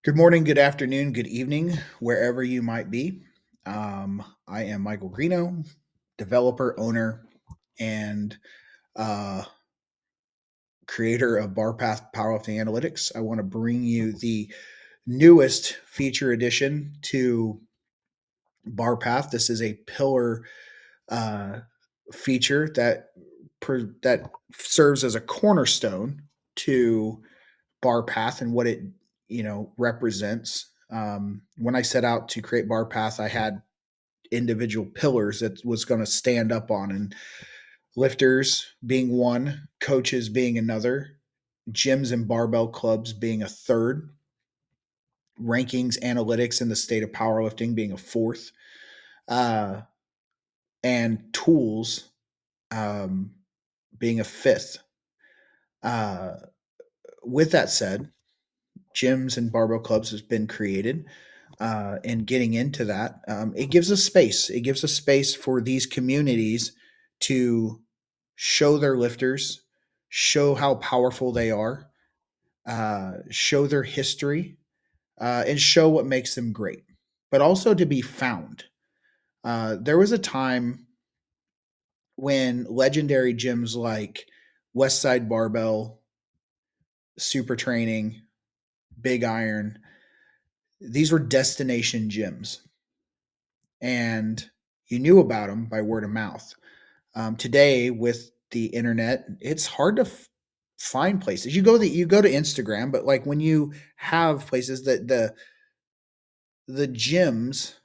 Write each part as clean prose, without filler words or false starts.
Good morning, good afternoon, good evening, wherever you might be. I am Michael Greeno, developer, owner, and uh, creator of Barpath Powerlifting Analytics. I want to bring you the newest feature addition to Barpath. This is a pillar uh, feature that serves as a cornerstone to Barpath and what it represents. When I set out to create Barpath, I had individual pillars that was going to stand up on, and lifters being one, coaches being another, gyms and barbell clubs being a third, rankings analytics in the state of powerlifting being a fourth, uh, and tools um, being a fifth. Uh, with that said, gyms and barbell clubs has been created. And getting into that, it gives us space. It gives us space for these communities to show their lifters, show how powerful they are, show their history, and show what makes them great, but also to be found. There was a time when legendary gyms like Westside Barbell, Super Training, Big Iron, these were destination gyms, and you knew about them by word of mouth. Today, with the internet, it's hard to find places. You go to Instagram, but like when you have places that the gyms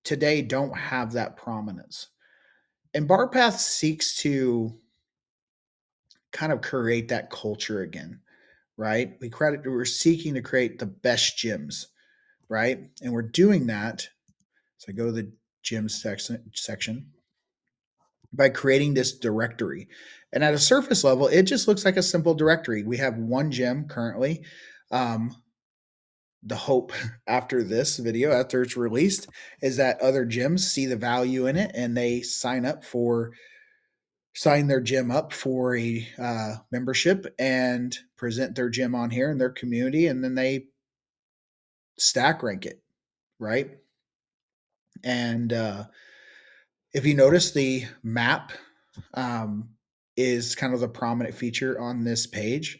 today don't have that prominence, and Barpath seeks to kind of create that culture again, right? We're seeking to create the best gyms, right? And we're doing that. So I go to the gym section by creating this directory. And at a surface level, it just looks like a simple directory. We have one gym currently. Um, the hope after this video, after it's released, is that other gyms see the value in it and they sign their gym up for a membership and present their gym on here in their community, and then they stack rank it, right? And if you notice, the map um, is kind of the prominent feature on this page.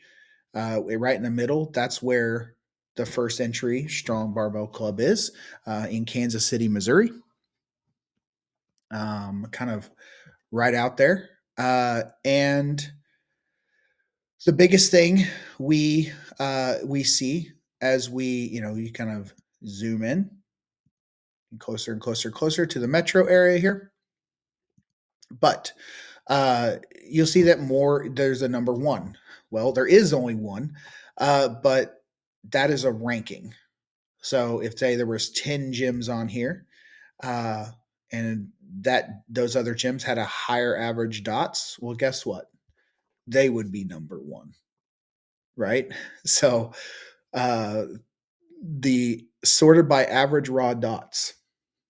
Right in the middle, that's where the first entry Strong Barbell Club is, in Kansas City, Missouri. Kind of right out there. And the biggest thing we see as you kind of zoom in closer and closer, closer to the metro area here, but you'll see that there's a number one. Well, there is only one, but that is a ranking. So if say there was 10 gyms on here, uh, and that those other gyms had a higher average dots, well, guess what? They would be number one, right? So uh, the sorted by average raw dots,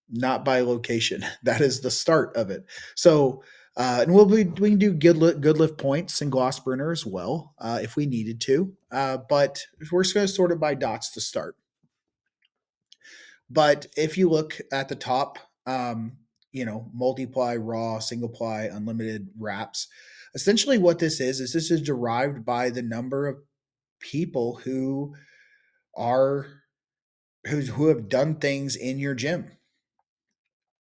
not by location. That is the start of it. So, and we can do good lift points and Glossburner as well if we needed to. But we're just going to sort it by dots to start. But if you look at the top, multiply, raw, single ply, unlimited wraps. Essentially, what this is derived by the number of people are who have done things in your gym.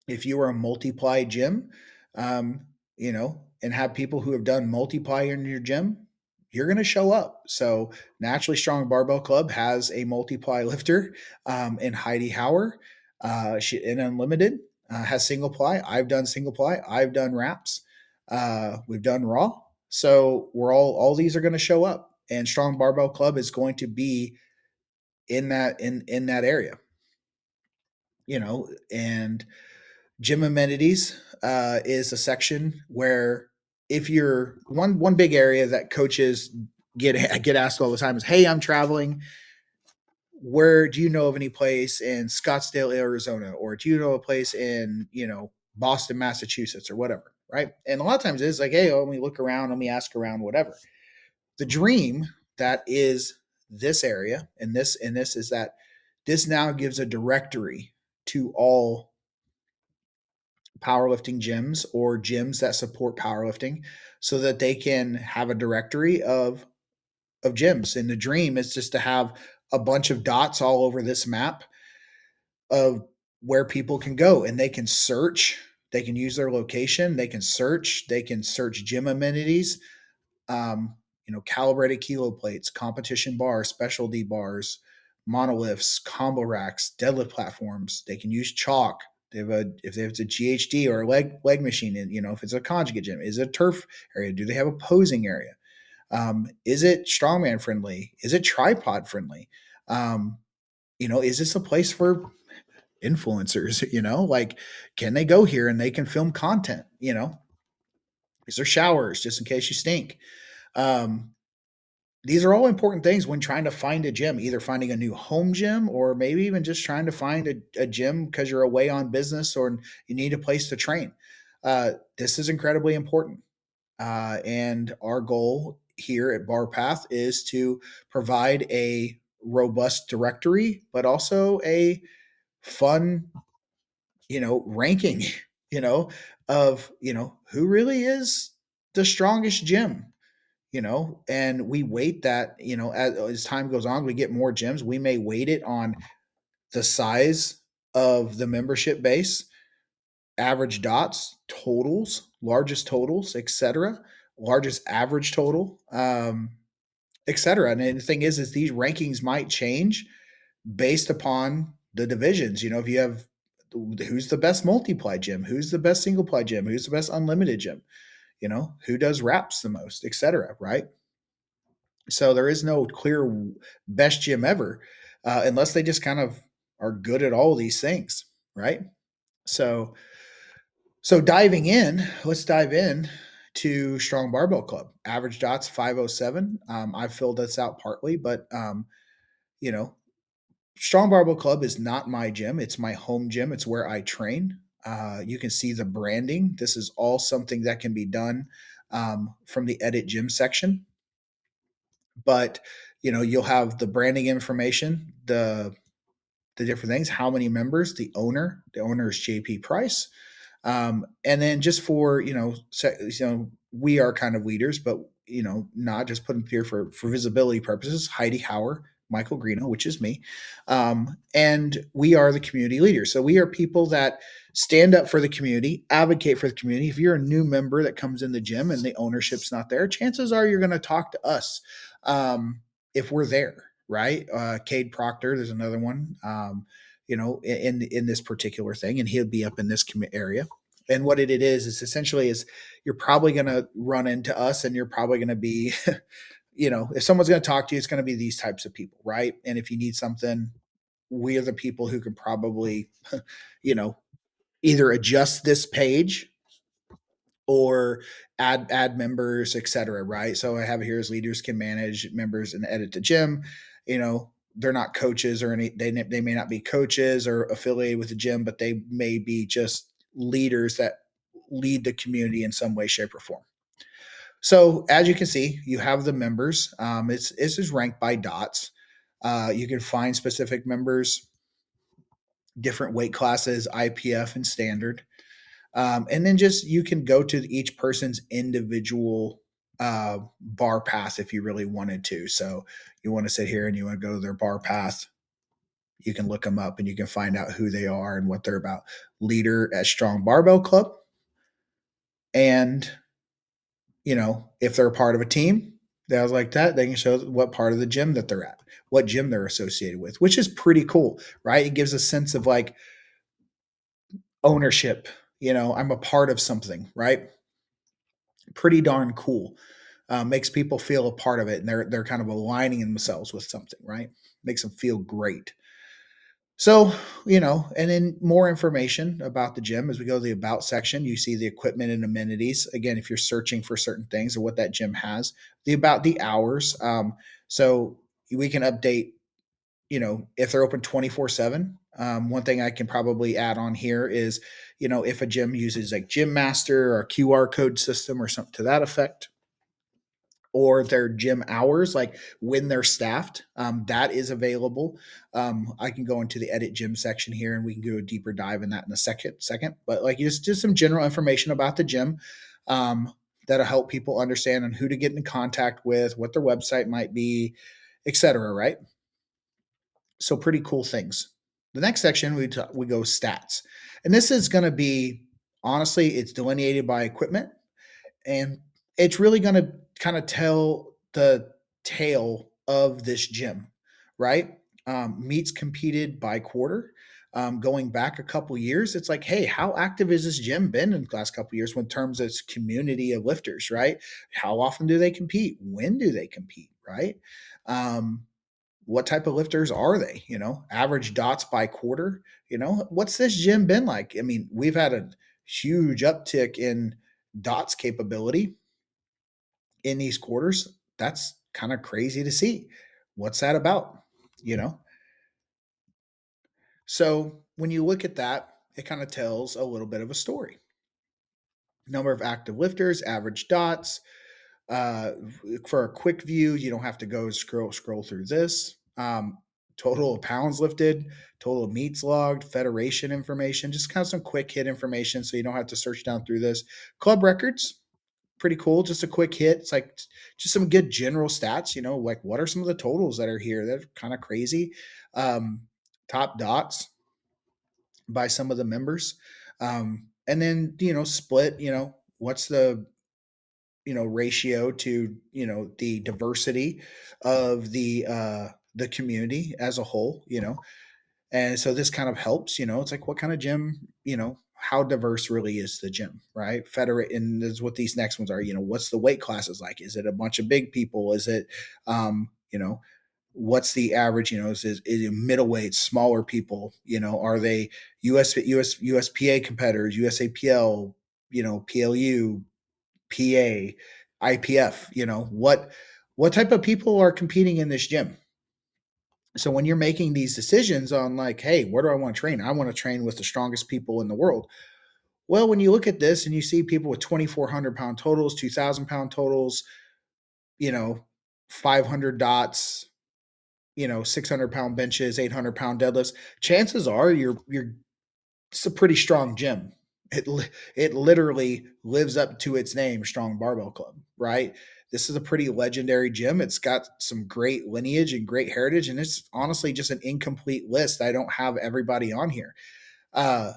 If you are a multiply gym, um, and have people who have done multiply in your gym, you're going to show up. So, Naturally Strong Barbell Club has a multiply lifter in Heidi Hauer. She in Unlimited has single ply. I've done single ply. I've done wraps. We've done raw. So we're all these are going to show up, and Strong Barbell Club is going to be in that area. And gym amenities is a section where if you're one big area that coaches get asked all the time is, "Hey, I'm traveling. Where do you know of any place in Scottsdale, Arizona, or do you know a place in Boston, Massachusetts, or whatever?" Right? And a lot of times it's like, "Hey, let me look around, let me ask around, whatever." The dream that is this area and this is that This now gives a directory to all powerlifting gyms or gyms that support powerlifting so that they can have a directory of gyms. And the dream is just to have a bunch of dots all over this map of where people can go and they can search, they can use their location, they can search gym amenities, um, calibrated kilo plates, competition bars, specialty bars, monoliths, combo racks, deadlift platforms. They can use chalk. They have if it's a GHD or a leg machine, and if it's a conjugate gym, is it a turf area? Do they have a posing area? Is it strongman friendly? Is it tripod friendly? Um, is this a place for influencers? Like, can they go here and they can film content? Is there showers just in case you stink? Um, these are all important things when trying to find a gym, either finding a new home gym or maybe even just trying to find a gym because you're away on business or you need a place to train. This is incredibly important. And our goal here at Barpath is to provide a robust directory, but also a fun, ranking, you know, of, who really is the strongest gym, and we weight that, as time goes on, we get more gyms. We may weight it on the size of the membership base, average dots, totals, largest totals, etc., largest average total, etc. And the thing is these rankings might change based upon the divisions. If you have who's the best multiply gym, who's the best single ply gym, who's the best unlimited gym, who does reps the most, etc. Right? So there is no clear best gym ever, unless they just kind of are good at all of these things, right? So diving in, let's dive in to Strong Barbell Club. Average dots 507. I filled this out partly, but you know, Strong Barbell Club is not my gym. It's my home gym. It's where I train. You can see the branding. This is all something that can be done from the edit gym section. But you'll have the branding information, the different things, how many members, the owner is JP Price. And then just for, we are kind of leaders, but, not just putting here for visibility purposes, Heidi Hauer, Michael Greeno, which is me. And we are the community leaders. So we are people that stand up for the community, advocate for the community. If you're a new member that comes in the gym and the ownership's not there, chances are you're going to talk to us if we're there, right? Cade Proctor, there's another one. In this particular thing, and he'll be up in this area. And what it is essentially is you're probably going to run into us, and you're probably going to be, if someone's going to talk to you, it's going to be these types of people, right? And if you need something, we are the people who can probably, you know, either adjust this page or add members, etc. Right? So I have here as leaders can manage members and edit the gym. They're not coaches or any. They may not be coaches or affiliated with the gym, but they may be just leaders that lead the community in some way, shape, or form. So as you can see, you have the members. It's is ranked by dots. You can find specific members, different weight classes, IPF and standard. And then just you can go to each person's individual bar path if you really wanted to. So you want to sit here and you want to go to their bar path, you can look them up and you can find out who they are and what they're about. Leader at Strong Barbell Club. And, if they're a part of a team that was like that, they can show what part of the gym that they're at, what gym they're associated with, which is pretty cool, right? It gives a sense of like ownership. I'm a part of something, right? Pretty darn cool. Makes people feel a part of it, and they're kind of aligning themselves with something, right? Makes them feel great. So, and then more information about the gym as we go to the about section, you see the equipment and amenities. Again, if you're searching for certain things or what that gym has, the hours. So we can update, if they're open 24/7. One thing I can probably add on here is, if a gym uses like Gym Master or QR code system or something to that effect, or their gym hours, like when they're staffed. That is available. I can go into the edit gym section here, and we can do a deeper dive in that in a second. But like just some general information about the gym, um, that'll help people understand on who to get in contact with, what their website might be, etc. Right? So pretty cool things. The next section we go stats, and this is going to be, honestly, it's delineated by equipment, and it's really going to kind of tell the tale of this gym, right? Meets competed by quarter. Going back a couple years, it's like, hey, how active has this gym been in the last couple years in terms of its community of lifters, right? How often do they compete? When do they compete, right? Um, what type of lifters are they? Average dots by quarter. What's this gym been like? I mean, we've had a huge uptick in dots capability in these quarters. That's kind of crazy to see. What's that about? You know? So when you look at that, it kind of tells a little bit of a story. Number of active lifters, average dots. Uh, for a quick view, you don't have to go scroll through this. Total of pounds lifted, total of meets logged, federation information, just kind of some quick hit information so you don't have to search down through this. Club records, pretty cool. Just a quick hit. It's like just some good general stats, like what are some of the totals that are here? They're kind of crazy. Um, Top dots by some of the members. And then, split, what's the ratio to the diversity of the community as a whole, and so this kind of helps. It's like what kind of gym, how diverse really is the gym, right? Federate, and is what these next ones are. What's the weight classes like? Is it a bunch of big people? Is it what's the average? Is it middleweight, smaller people? Are they USPA competitors, USAPL, PLU, PA, IPF? What type of people are competing in this gym? So when you're making these decisions on like, hey, where do I want to train? I want to train with the strongest people in the world. Well, when you look at this and you see people with 2,400-pound totals, 2,000-pound totals, you know, 500 dots, 600-pound benches, 800-pound deadlifts, chances are you're it's a pretty strong gym. It literally lives up to its name, Strong Barbell Club, right? This is a pretty legendary gym. It's got some great lineage and great heritage, and it's honestly just an incomplete list. I don't have everybody on here. Uh,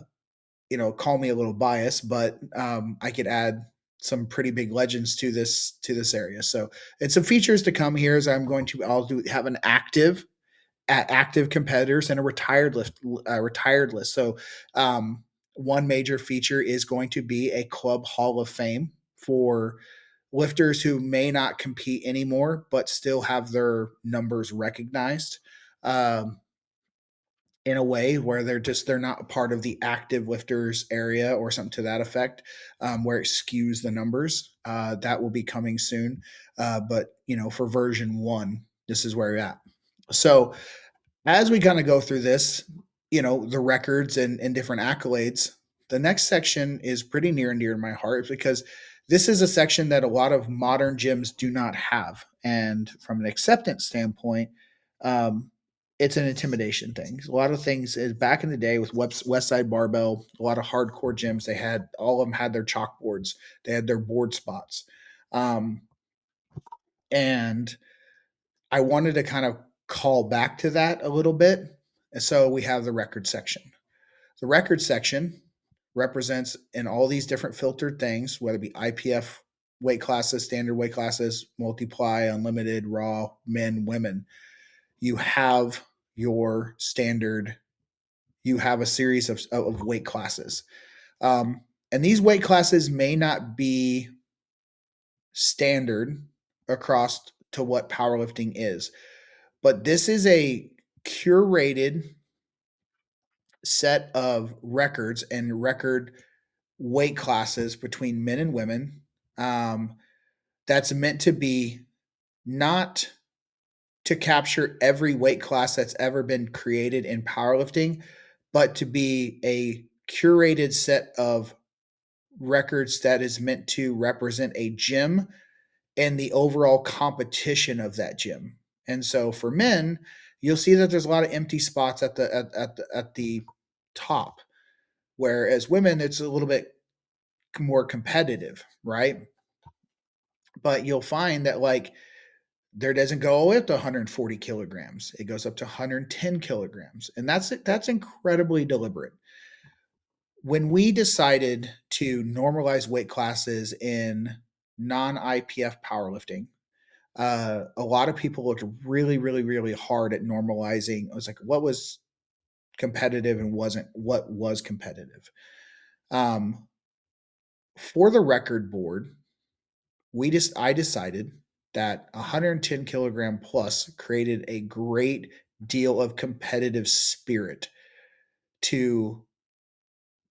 call me a little biased, but I could add some pretty big legends to this area. So, and some features to come here is I'll have an active competitors and a retired list. So, one major feature is going to be a club hall of fame for lifters who may not compete anymore, but still have their numbers recognized. Um, in a way where they're not a part of the active lifters area or something to that effect, where it skews the numbers. That will be coming soon, but for version 1, this is where you're at. So as we kind of go through this, the records and different accolades, the next section is pretty near and dear to my heart because this is a section that a lot of modern gyms do not have. And from an acceptance standpoint, um, it's an intimidation thing. A lot of things is back in the day with West Side Barbell, a lot of hardcore gyms, all of them had their chalkboards, they had their board spots. Um, and I wanted to kind of call back to that a little bit. And so we have the record section. The record section represents in all these different filtered things, whether it be IPF weight classes, standard weight classes, multiply, unlimited, raw, men, women. You have your standard, you have a series of weight classes. And these weight classes may not be standard across to what powerlifting is, but this is a curated set of records and record weight classes between men and women, that's meant to be not to capture every weight class that's ever been created in powerlifting, but to be a curated set of records that is meant to represent a gym and the overall competition of that gym. And so for men, you'll see that there's a lot of empty spots at the top, whereas women, it's a little bit more competitive, right? But you'll find that like there doesn't go all the way up to 140 kilograms. It goes up to 110 kilograms, and that's incredibly deliberate. When we decided to normalize weight classes in non-IPF powerlifting, a lot of people looked really, really, really hard at normalizing. I was like, what was competitive and wasn't what was competitive. Um, for the record board, I decided that 110 kilogram plus created a great deal of competitive spirit to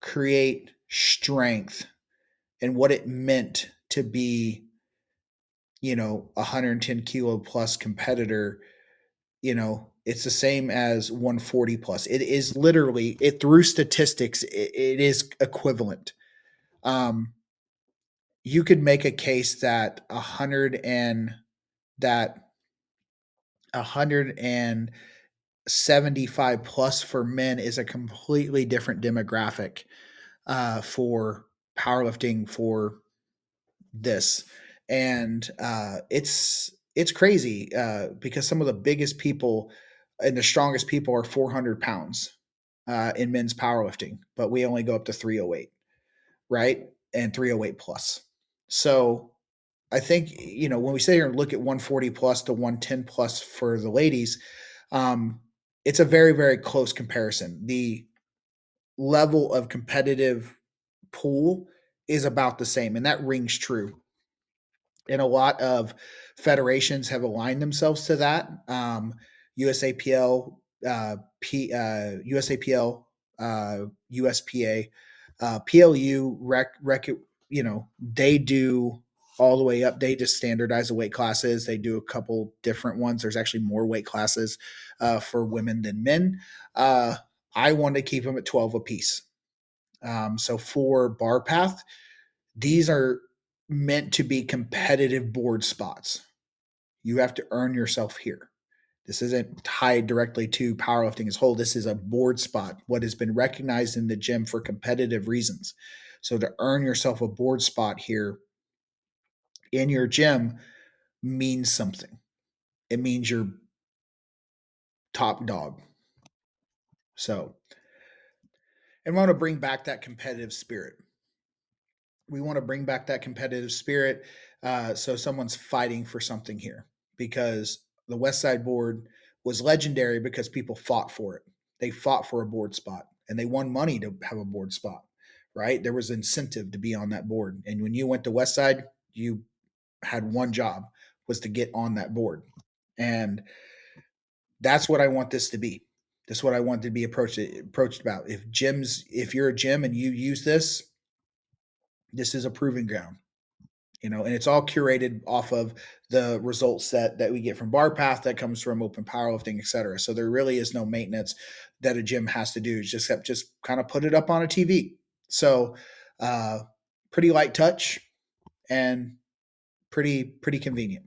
create strength and what it meant to be, 110 kilo plus competitor. It's the same as 140 plus. It is literally, it through statistics, it is equivalent. um you could make a case that 175 plus for men is a completely different demographic for powerlifting for this. And it's crazy because some of the biggest people and the strongest people are 400 pounds in men's powerlifting, but we only go up to 308, right? And 308 plus. So I think, when we sit here and look at 140 plus to 110 plus for the ladies, um, it's a very, very close comparison. The level of competitive pool is about the same, and that rings true. And a lot of federations have aligned themselves to that. USAPL, USAPL, USPA, PLU, they do all the way up. They just standardize the weight classes. They do a couple different ones. There's actually more weight classes for women than men. Uh, I want to keep them at 12 apiece. So for Barpath, these are meant to be competitive board spots. You have to earn yourself here. This isn't tied directly to powerlifting as a whole. This is a board spot, what has been recognized in the gym for competitive reasons. So to earn yourself a board spot here in your gym means something. It means you're top dog. So, and we want to bring back that competitive spirit. We want to bring back that competitive spirit. So someone's fighting for something here, because the West Side board was legendary because people fought for it. They fought for a board spot and they won money to have a board spot, right? There was incentive to be on that board. And when you went to West Side, you had one job, was to get on that board. And that's what I want this to be. This is what I want to be approached about. If you're a gym and you use this is a proving ground, and it's all curated off of the result set that we get from Barpath, that comes from open powerlifting, et cetera. So there really is no maintenance that a gym has to do, just kind of put it up on a TV. So uh, pretty light touch and pretty convenient.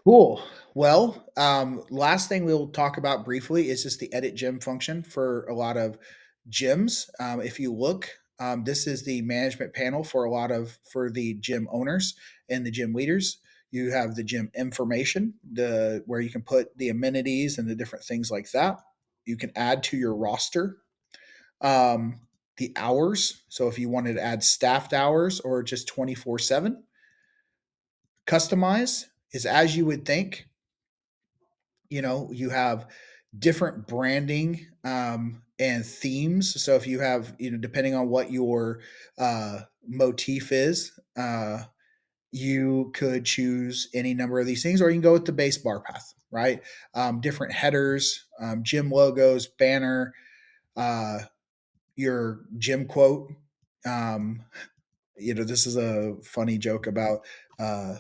Cool. Well, last thing we'll talk about briefly is just the edit gym function for a lot of gyms. If you look, this is the management panel for the gym owners and the gym leaders. You have the gym information, where you can put the amenities and the different things like that. You can add to your roster um, the hours. So if you wanted to add staffed hours or just 24/7, customize is as you would think. You have different branding and themes. So if you have, depending on what your motif is, you could choose any number of these things, or you can go with the base bar path, right? Different headers, gym logos, banner, uh, your gym quote. um, this is a funny joke about uh,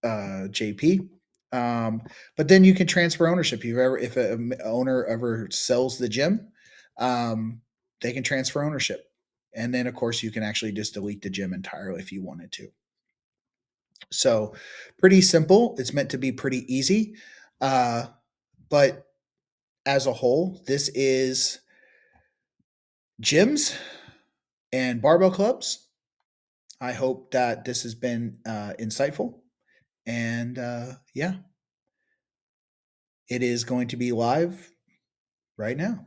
JP. Um, but then you can transfer ownership. If an owner ever sells the gym, they can transfer ownership, And then, of course, you can actually just delete the gym entirely if you wanted to. So, pretty simple. It's meant to be pretty easy. Uh, but as a whole, this is gyms and barbell clubs. I hope that this has been insightful. And yeah, it is going to be live right now.